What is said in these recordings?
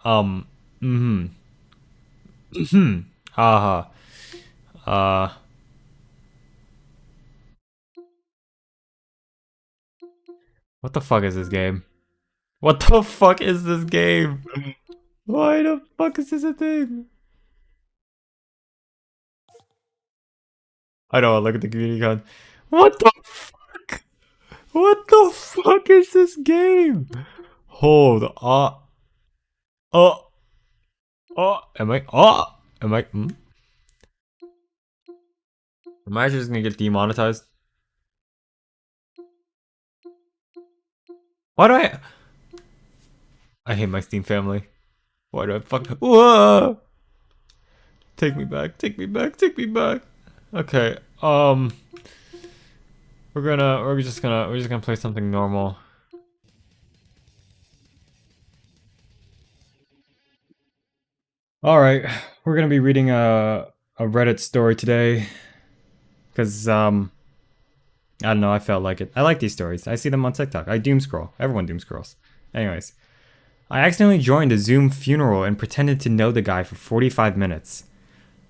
Um. Hmm. Hmm. Uh. Uh. What the fuck is this game? What the fuck is this game? Why the fuck is this a thing? I don't look at the community con. What the fuck? What the fuck is this game? Hold oh am I am I am I just gonna get demonetized? Why do I hate my Steam family. Why do I fuck whoa take me back, take me back, take me back. Okay, we're just gonna play something normal. All right, we're gonna be reading a Reddit story today because I don't know, I felt like it. I like these stories. I see them on TikTok. I doom scroll. Everyone doom scrolls. Anyways, I accidentally joined a Zoom funeral and pretended to know the guy for 45 minutes.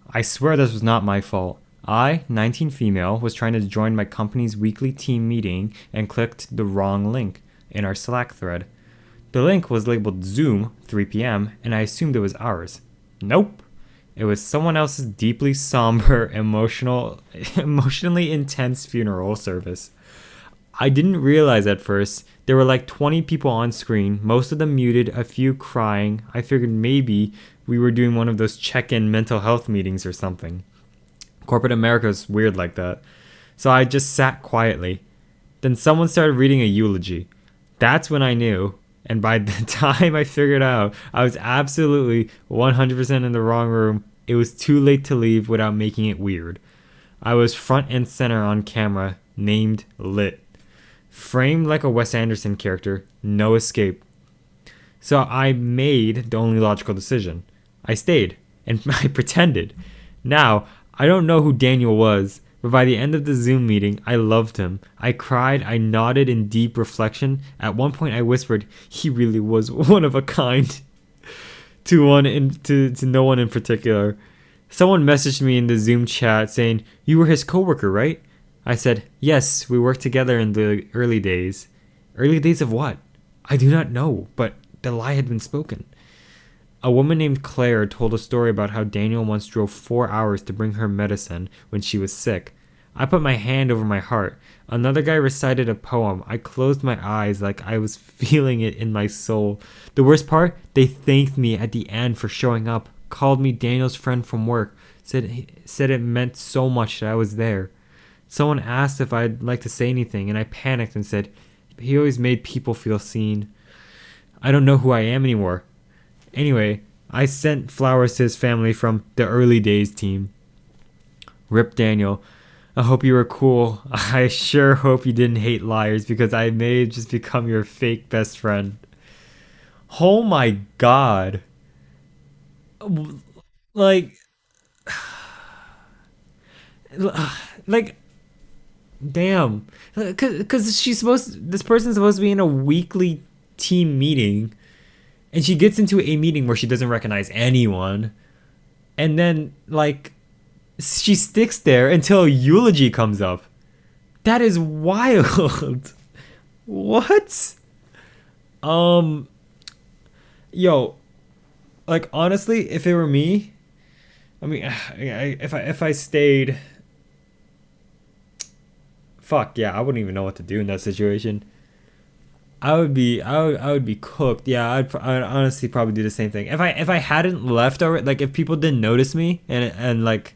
I swear this was not my fault. I, 19 female, was trying to join my company's weekly team meeting and clicked the wrong link in our Slack thread. The link was labeled Zoom 3 p.m. and I assumed it was ours. Nope. It was someone else's deeply somber, emotionally intense funeral service. I didn't realize at first. There were like 20 people on screen, most of them muted, a few crying. I figured maybe we were doing one of those check in mental health meetings or something. Corporate America is weird like that. So I just sat quietly. Then someone started reading a eulogy. That's when I knew. And by the time I figured out I was absolutely 100% in the wrong room, it was too late to leave without making it weird. I was front and center on camera, named Lit. Framed like a Wes Anderson character, no escape. So I made the only logical decision. I stayed, and I pretended. Now, I don't know who Daniel was, but by the end of the Zoom meeting, I loved him. I cried, I nodded in deep reflection. At one point, I whispered, he really was one of a kind to no one in particular. Someone messaged me in the Zoom chat saying, "You were his coworker, right?" I said, "Yes, we worked together in the early days." Early days of what? I do not know, but the lie had been spoken. A woman named Claire told a story about how Daniel once drove 4 hours to bring her medicine when she was sick. I put my hand over my heart. Another guy recited a poem. I closed my eyes like I was feeling it in my soul. The worst part? They thanked me at the end for showing up, called me Daniel's friend from work, said it meant so much that I was there. Someone asked if I'd like to say anything, and I panicked and said, he always made people feel seen. I don't know who I am anymore. Anyway, I sent flowers to his family from the early days team. Rip Daniel. I hope you were cool. I sure hope you didn't hate liars because I may have just become your fake best friend. Oh my god. Like, like, damn. Because this person's supposed to be in a weekly team meeting, and she gets into a meeting where she doesn't recognize anyone, and then, like, she sticks there until a eulogy comes up. That is wild. What? Um, yo, like honestly, if it were me, I mean, if I stayed, fuck yeah, I wouldn't even know what to do in that situation. I would be cooked. Yeah, I'd honestly probably do the same thing. If I hadn't left already, like if people didn't notice me and like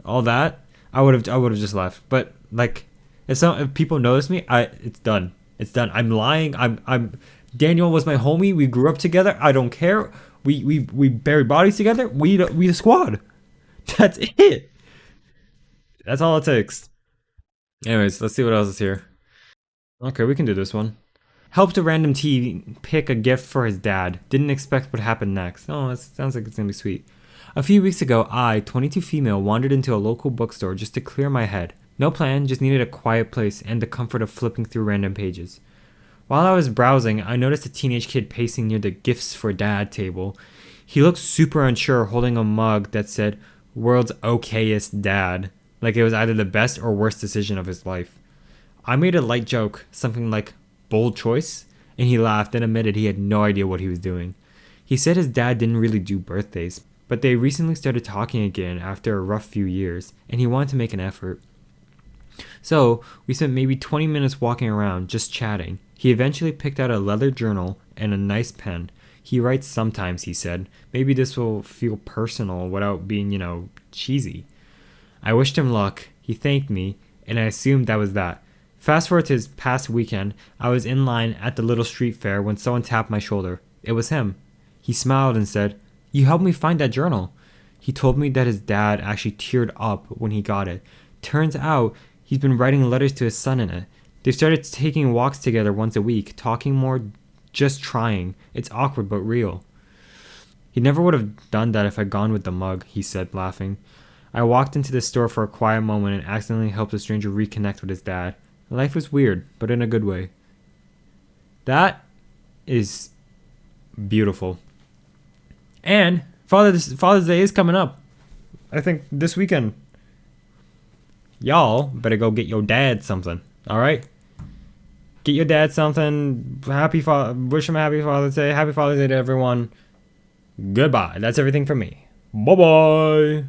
all that, I would have just left. But like, if people notice me, I it's done. It's done. I'm lying. I'm Daniel was my homie. We grew up together. I don't care. We buried bodies together. We the squad. That's it. That's all it takes. Anyways, let's see what else is here. Okay, we can do this one. Helped a random T pick a gift for his dad. Didn't expect what happened next. Oh, that sounds like it's gonna be sweet. A few weeks ago, I, 22 female, wandered into a local bookstore just to clear my head. No plan, just needed a quiet place and the comfort of flipping through random pages. While I was browsing, I noticed a teenage kid pacing near the gifts for dad table. He looked super unsure, holding a mug that said, "World's okayest dad," like it was either the best or worst decision of his life. I made a light joke, something like, "Bold choice?" And he laughed and admitted he had no idea what he was doing. He said his dad didn't really do birthdays, but they recently started talking again after a rough few years, and he wanted to make an effort. So, we spent maybe 20 minutes walking around, just chatting. He eventually picked out a leather journal and a nice pen. He writes sometimes, he said. Maybe this will feel personal without being, cheesy. I wished him luck. He thanked me, and I assumed that was that. Fast forward to his past weekend, I was in line at the little street fair when someone tapped my shoulder. It was him. He smiled and said, "You helped me find that journal." He told me that his dad actually teared up when he got it. Turns out he's been writing letters to his son in it. They've started taking walks together once a week, talking more, just trying. It's awkward but real. He never would have done that if I'd gone with the mug, he said, laughing. I walked into the store for a quiet moment and accidentally helped a stranger reconnect with his dad. Life was weird, but in a good way. That is beautiful. And Father's Day is coming up. I think this weekend. Y'all better go get your dad something. All right? Get your dad something. Wish him a happy Father's Day. Happy Father's Day to everyone. Goodbye. That's everything from me. Bye-bye.